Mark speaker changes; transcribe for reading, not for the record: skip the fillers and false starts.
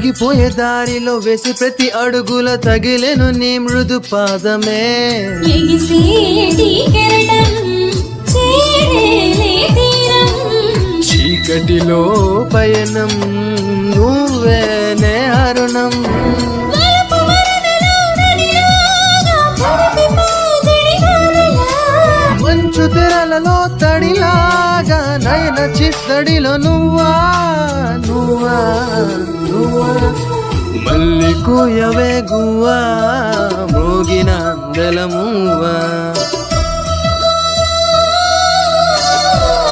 Speaker 1: సాగిపోయే దారిలో వేసి ప్రతి అడుగుల తగిలెను నీ మృదు పాదమే. చీకటిలో పయనం నువ్వేనే అరుణం. మంచు తెరలలో తడిలాగా నయన చిత్తడిలో నువ్వా నువ్వా నువ్వా. మల్లి కూయవే గువ్వా మోగిన అందల మువ్వా.